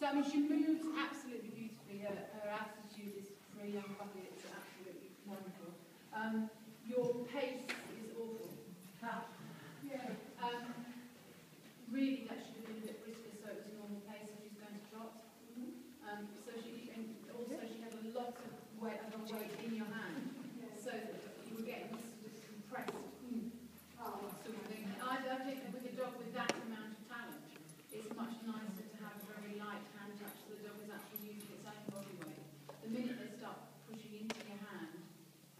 I mean, she moves absolutely beautifully. Her attitude is for a young puppy. It's absolutely wonderful. Your pace is awful. Yeah. Really, that should have been a bit brisker, so it was normal pace. So she's going to trot. So she, and also she had a lot of weight in your hand, so that you were getting compressed. Sort of thing. I think that with a dog with that amount of talent, it's much nicer to have a very light hand touch, so the dog is actually using its own body weight. The minute they start pushing into your hand,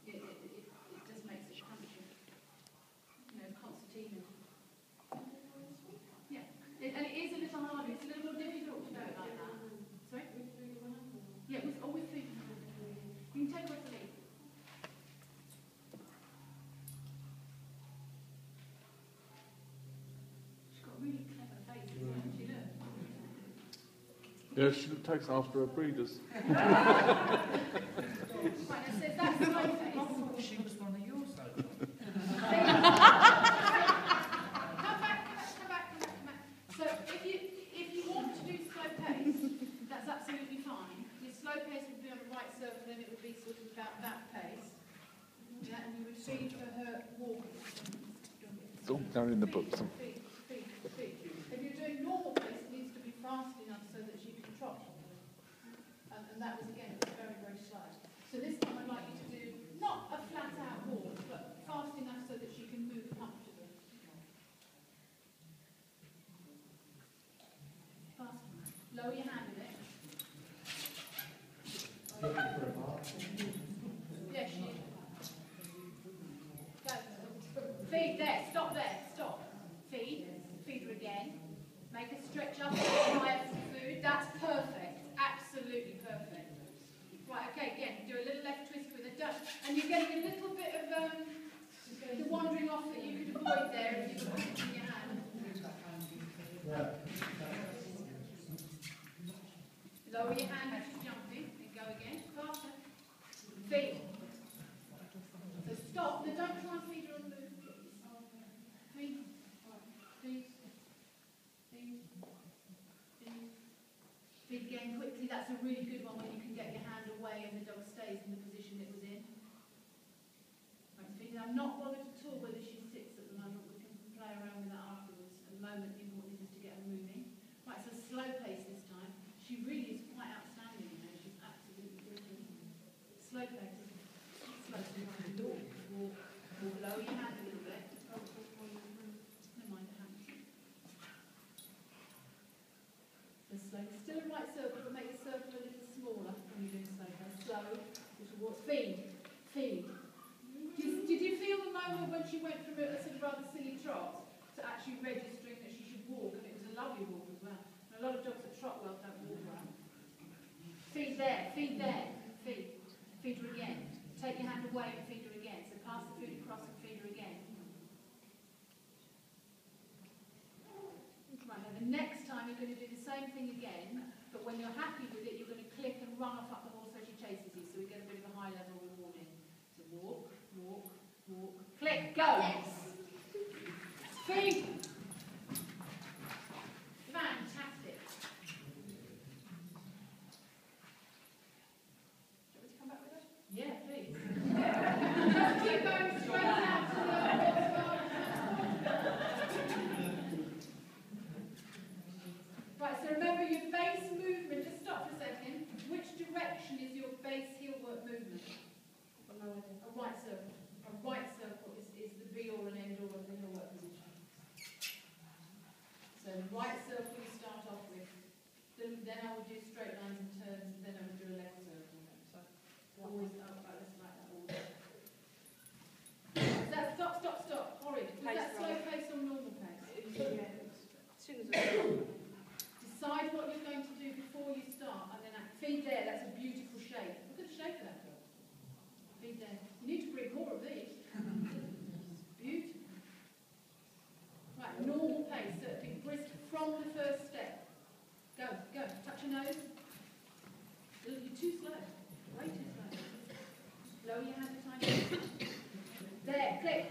it just makes it crunchy. You know, concertina. Yeah, and it is a little harder. It's a little more difficult to do it like that. Sorry? Yeah, with food. You can take her off the lead. She's got a really clever face, hasn't she? Look. Yeah, she takes after her breeders. Right, now says that's my face. I thought she was one of your so. Come back. So if you want to do slow pace, that's absolutely fine. Your slow pace would be on a right circle, and it would be sort of about that pace. Yeah, and you would feed for her walking. It's all down in the books. Feed. If you're doing normal pace, it needs to be fast enough so that she can trot. And that was, again, very, very slow. So this time I'd like you to do not a flat out walk, but fast enough so that she can move comfortably. Fast enough. Lower your hand in it. Yes, she is. Go. Feed there. Stop there. Stop. Feed. Feed her again. Make her stretch up and higher for food. That's perfect. Absolutely perfect. Right, okay, again, do a little left twist with a duck. And you're getting a little bit of the wandering off that you could avoid there if you were putting your hand. Lower your hand as you're jumping and go again. Faster. Feed. So stop. No, don't try and feed her on the move, please. Feed. Feed again quickly. That's a really good one when you can get your hand away and the dog stays in the position it was in. Right, feed. I'm not bothered at all whether she sits at the moment. We can play around with that afterwards. At the moment, the important thing is to get her moving. Right, so slow pace this time. She really is quite outstanding, you know. She's absolutely brilliant. Slow pace. Slow. Walk. Lower your hand a little bit. Never mind the hand. Slow. Still a right circle, but make the circle a little smaller when you're doing slow pace. Slow. Feed. Did you feel the moment when she went from a sort of rather silly trot to actually registering that she should walk, and it was a lovely walk as well? And a lot of dogs that trot well don't walk well. Feed there. Feed her again. Take your hand away and feed her again. So pass the food across and feed her again. Right, now the next time you're going to do the same thing again, but when you're happy with it, you're going to click and run off up the horse so she chases you, so we get a bit of a high level rewarding. So walk, click, go! Yes. Feed! Fantastic. Do you want me to come back with it? Yeah, please. Just keep going straight out to the Right, so remember your base movement, just stop for a second. Which direction is your base heel work movement? A right circle. A right circle is the be all and end all of the heel work position. So the right circle you start off with. Then I would do straight lines and turns, and then I would do a left circle. So always like that all day. Stop. Horrid. Was that slow pace or normal pace? Decide what you're going to do before you start, and then feed there. That's a beautiful shape. Look at the shape of that dog. Feed there. You need to bring more of these. Beautiful. Right, normal pace. So it'd be brisk from the first step. Go. Touch your nose. You're too slow. Way too slow. Lower your hand a tiny bit. There. Click.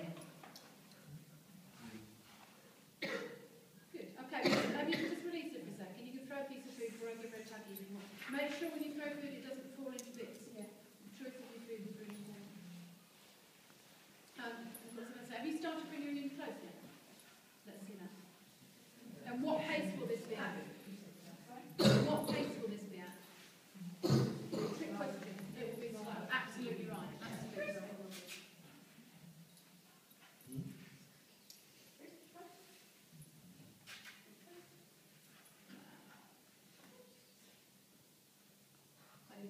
Good. Okay. You can just release it for a second. You can throw a piece of food for her and give her a tug even more. Make sure when you throw food it doesn't fall into bits. Yeah. The truth of your food is really important. What was I going to say? Have you started bringing her in close yet? Let's see that. And what pace will this be at? What pace will this be at? Trick question. It will be slow. Absolutely right. Absolutely right.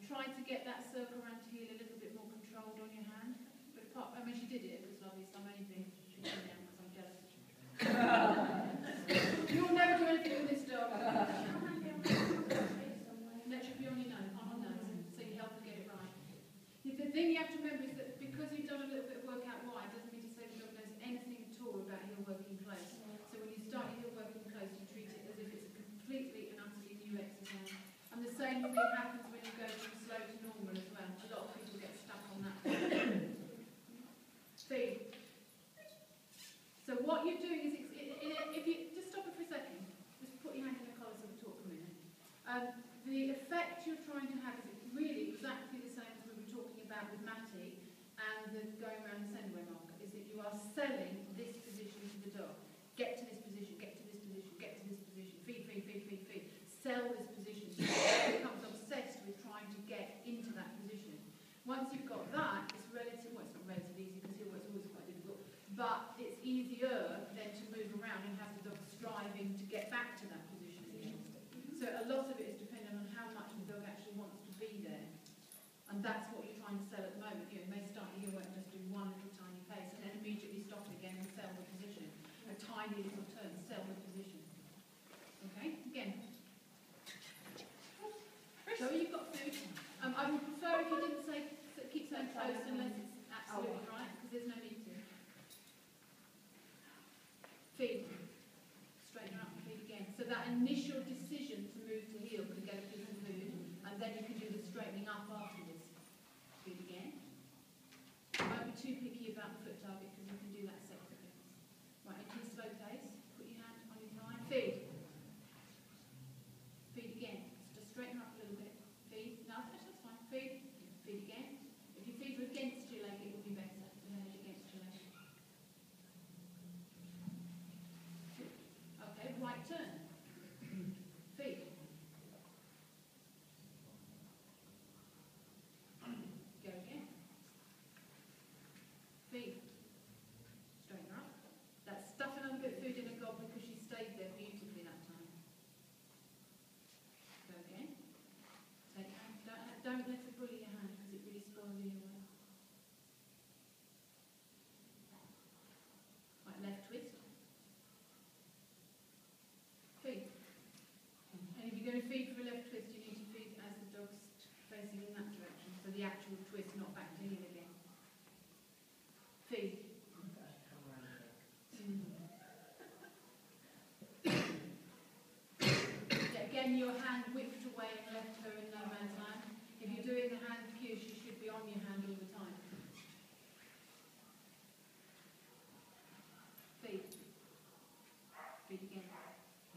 Trying to get that circle around to heel a little bit more controlled on your hand. But apart, I mean, she did it. It was lovely. So I'm only being she's down because I'm jealous. You'll never do anything with this dog. That should be on your nose, on her nose, so you help her get it right. The thing you have to remember is that because you've done a little bit of work out wide, doesn't mean to say the dog knows anything at all about heel working close. So when you start your heel working close, you treat it as if it's a completely and utterly new exercise. And the same thing happens when you go from slow to normal as well. A lot of people get stuck on that. Feed. So what you're doing is, if you just stop it for a second, just put your hand in the collar so we talk for a minute. The effect you're trying to have is really exactly the same as we were talking about with Matty and the going around the centre marker, is that you are selling this position to the dog. Get to this position, get to this position, get to this position, feed, feed, feed, feed, feed. Sell this position. So it becomes obsessed with trying to get into that position. Once you've got that, it's relative, well, it's not relatively easy because it's always quite difficult, but it's easier than to move around and have the dog striving to get back to that position again. So a lot of it is dependent on how much the dog actually wants to be there. And that's what you're trying to sell at the moment. You may start your work and just do one little tiny pace and then immediately stop it again and sell the position. A tiny little turn, sell the position. Okay, again. So you've got food. I would prefer if you didn't say, keep saying close unless it's absolutely right, because there's no need to. Feed. Straighten her up and feed again. So that initial decision to move to heel can get a piece of food, and then you can do the straightening up afterwards. Feed again. Don't be too picky about the foot target, because you can do that separately. Right, into a slow pace. Put your hand on your thigh. Feed. Feed again. Just straighten her up a little bit. Feed. No, that's fine. Feed. Feed again. If you feed her against your leg, it will be better than head against your leg. Okay, right turn. Feed. Go again. Feed. Straighten her up. That's stuffing another bit of food in her gob because she stayed there beautifully that time. Go again. Take your hand. Don't let her bully your hand because it really spoils your work. Right, left twist. Feed. And if you're going to feed for a left twist, you need to feed as the dog's facing in that direction. So the actual twist, not back to heel again. Feed. Again, your hand whipped away and left her in no man's land. If you're doing the hand cue, she should be on your hand all the time. Feed. Feed again.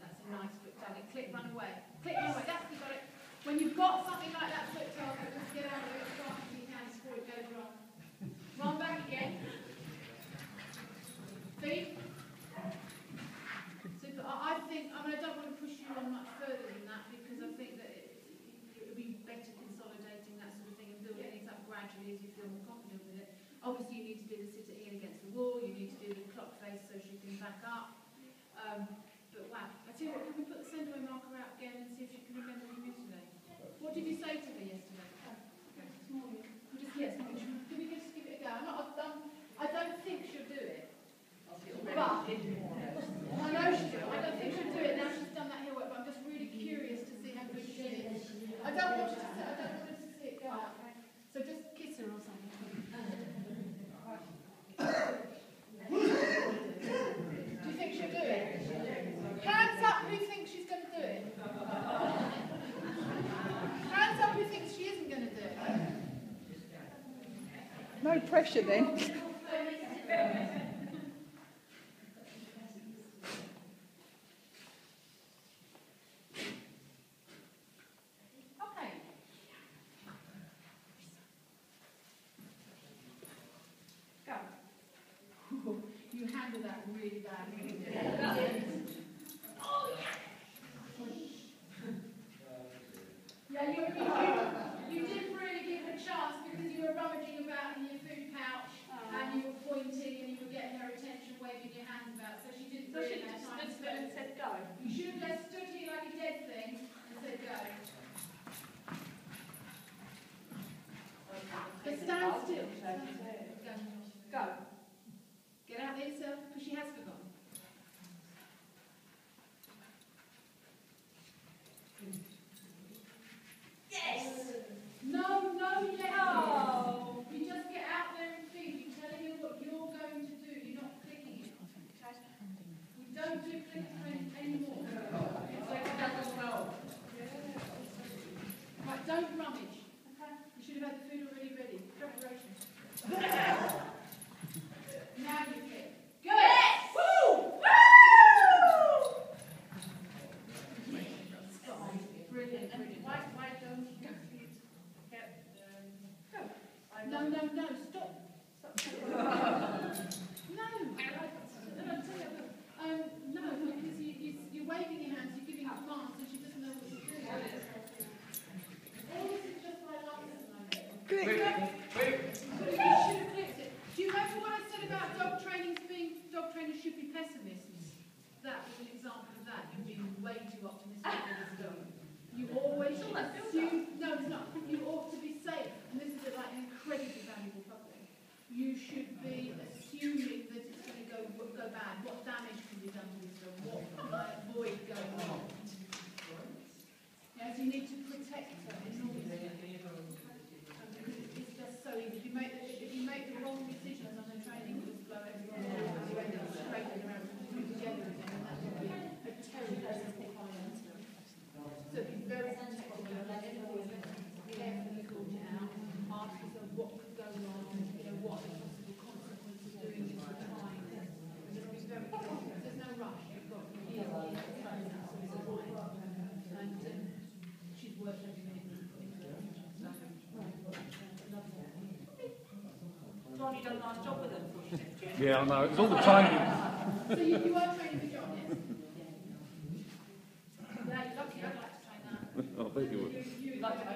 That's a nice foot target. Click, run away. Click, run away. That's, you got it. When you've got something like that foot target, just get out of it as fast as you can before it goes wrong. Run back again. Feed. Super. I think, I don't want to push you on much further than that because I think that it would be better consolidating that sort of thing and building it up gradually as you feel more confident with it. Obviously, you need to do the sit at heel against the wall, you need to do the clock face so she can back up. But wow, I tell you what, can we put the centre marker out again and see if she can remember from yesterday? What did you say to her yesterday? Okay. Yes, can we just give it a go? I don't think she'll do it. But I know she will. I don't think she'll do it now she's done that heel work, but I'm just really curious to see how good she is. I don't want her to see it go out. So just kiss her or something. Do you think she'll do it? Hands up who thinks she's going to do it. Hands up who thinks she isn't going to do it. No pressure then. handle that really badly. Yeah, you didn't really give her a chance because you were rummaging about in your food pouch and you were pointing and you were getting her attention, waving your hands about, so she didn't really have time to and said go. You should have just stood here like a dead thing and said go. But stand still. Go. Get out there yourself, because she has forgotten. Yes! No, yes. Oh! You just get out there and think. You're telling her what you're going to do. You're not clicking it. We don't do click anymore. Right, don't rummage. Okay? You should have had the food already ready. Preparation. Now you click. Good! Yes! Woo! Woo! Brilliant. Why don't you get No, stop. No, no, because you're waving your hands, you're giving commands, and she doesn't know what you're doing. All this is just by luck at the moment. Wait. You should have clicked it. Do you remember what I said about dog trainers should be pessimists? That was an example of that. You're being way too optimistic with this dog. You always should assume. No, it's not. You ought to be safe, and this is like an incredibly valuable public. You should be assuming that it's going to go bad. What damage can be done to this dog? What can I avoid going wrong? Yes, you need to protect her enormously. It's just so easy. If you make the wrong decisions on the training, you just blow everyone off and you end up scraping around together again, and that would be a terrible comment. So be very protective of that. Carefully sort it out. Ask yourself what could go wrong. What are the possible consequences of doing this with time. Just be very careful. There's no rush. You've got years of training, so it's fine. And she's worked every minute into it. John, you done a nice job with them before she left you. Yeah, I know. It's all the training. So you are training for John, yes? Yeah, you're lucky. I'd like to train that. I bet you would. You'd like to